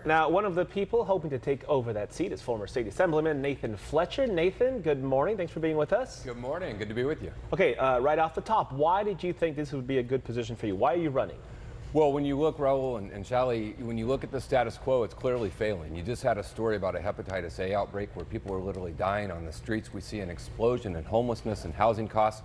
Now, one of the people hoping to take over that seat is former State Assemblyman Nathan Fletcher. Nathan, good morning. Thanks for being with us. Good morning. Good to be with you. Okay, right off the top, why did you think this would be a good position for you? Why are you running? Well, when you look, Raul and Shally, when you look at the status quo, it's clearly failing. You just had a story about a hepatitis A outbreak where people are literally dying on the streets. We see an explosion in homelessness and housing costs.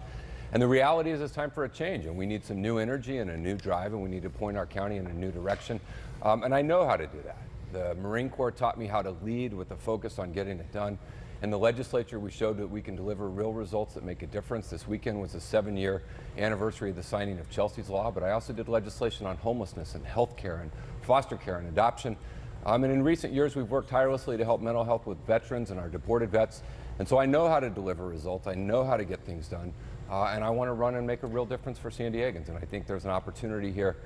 And the reality is it's time for a change, and we need some new energy and a new drive, and we need to point our county in a new direction. And I know how to do that. The Marine Corps taught me how to lead with a focus on getting it done. In the legislature, we showed that we can deliver real results that make a difference. This weekend was the 7-year anniversary of the signing of Chelsea's Law, but I also did legislation on homelessness and health care and foster care and adoption. And in recent years, we've worked tirelessly to help mental health with veterans and our deported vets. And so I know how to deliver results. I know how to get things done. And I want to run and make a real difference for San Diegans. And I think there's an opportunity here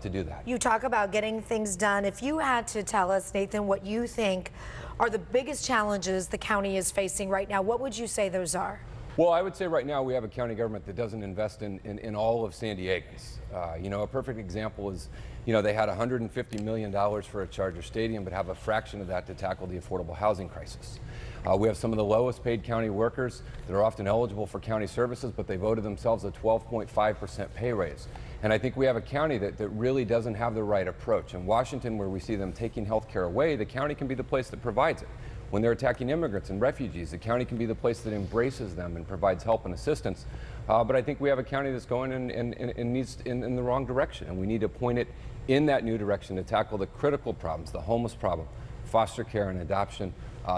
to do that. You talk about getting things done. If you had to tell us, Nathan, what you think are the biggest challenges the county is facing right now, what would you say those are? Well, I would say right now we have a county government that doesn't invest in all of San Diegans. You know, a perfect example is, you know, they had $150 million for a Charger Stadium, but have a fraction of that to tackle the affordable housing crisis. We have some of the lowest paid county workers that are often eligible for county services, but they voted themselves a 12.5% pay raise. And I think we have a county that really doesn't have the right approach. In Washington, where we see them taking health care away, the county can be the place that provides it. When they're attacking immigrants and refugees, the county can be the place that embraces them and provides help and assistance. But I think we have a county that's going in the wrong direction, and we need to point it in that new direction to tackle the critical problems, the homeless problem, foster care and adoption,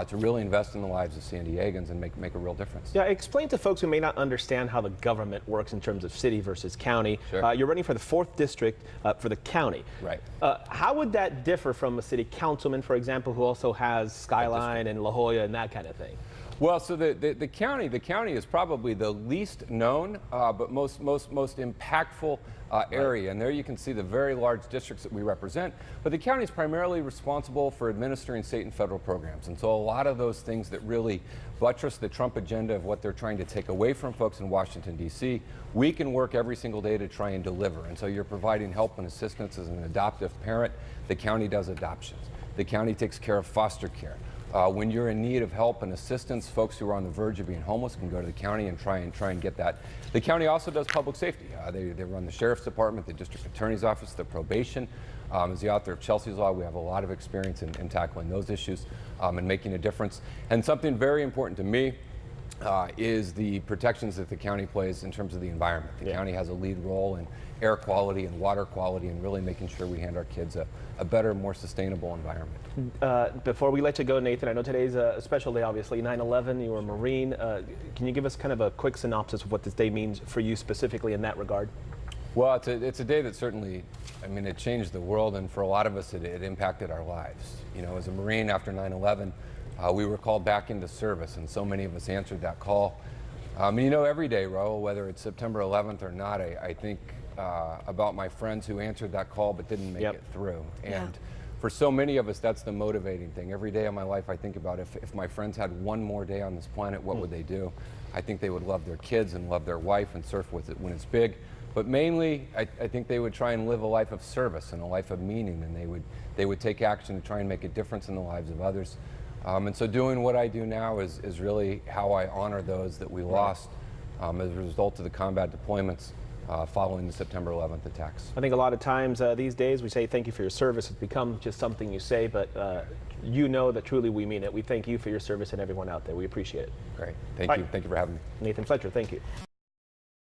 to really invest in the lives of San Diegans and make a real difference. Yeah, explain to folks who may not understand how the government works in terms of city versus county. Sure. You're running for the 4th district for the county. Right. How would that differ from a city councilman, for example, who also has Skyline and La Jolla and that kind of thing? Well, so the county is probably the least known, but most impactful area. And there you can see the very large districts that we represent. But the county is primarily responsible for administering state and federal programs. And so a lot of those things that really buttress the Trump agenda of what they're trying to take away from folks in Washington, D.C., we can work every single day to try and deliver. And so you're providing help and assistance as an adoptive parent. The county does adoptions. The county takes care of foster care. When you're in need of help and assistance, folks who are on the verge of being homeless can go to the county and try and get that. The county also does public safety. They run the sheriff's department, the district attorney's office, the probation. As the author of Chelsea's Law, we have a lot of experience in tackling those issues and making a difference. And something very important to me is the protections that the county plays in terms of the environment. The county has a lead role in air quality and water quality and really making sure we hand our kids a better, more sustainable environment. Before we let you go, Nathan, I know today's a special day, obviously, 9/11, you were a Marine. Can you give us kind of a quick synopsis of what this day means for you specifically in that regard? Well, it's a day that certainly, I mean, it changed the world, and for a lot of us, it impacted our lives. You know, as a Marine after 9/11, we were called back into service, and so many of us answered that call. You know, every day, Raul, whether it's September 11th or not, I think about my friends who answered that call but didn't make it through. And for so many of us, that's the motivating thing. Every day of my life, I think about if my friends had one more day on this planet, what would they do? I think they would love their kids and love their wife and surf with it when it's big. But mainly, I think they would try and live a life of service and a life of meaning, and they would take action to try and make a difference in the lives of others. And so doing what I do now is really how I honor those that we lost as a result of the combat deployments following the September 11th attacks. I think a lot of times these days we say thank you for your service. It's become just something you say, but you know that truly we mean it. We thank you for your service and everyone out there. We appreciate it. Great. Thank you. Thank you for having me. Nathan Fletcher, thank you.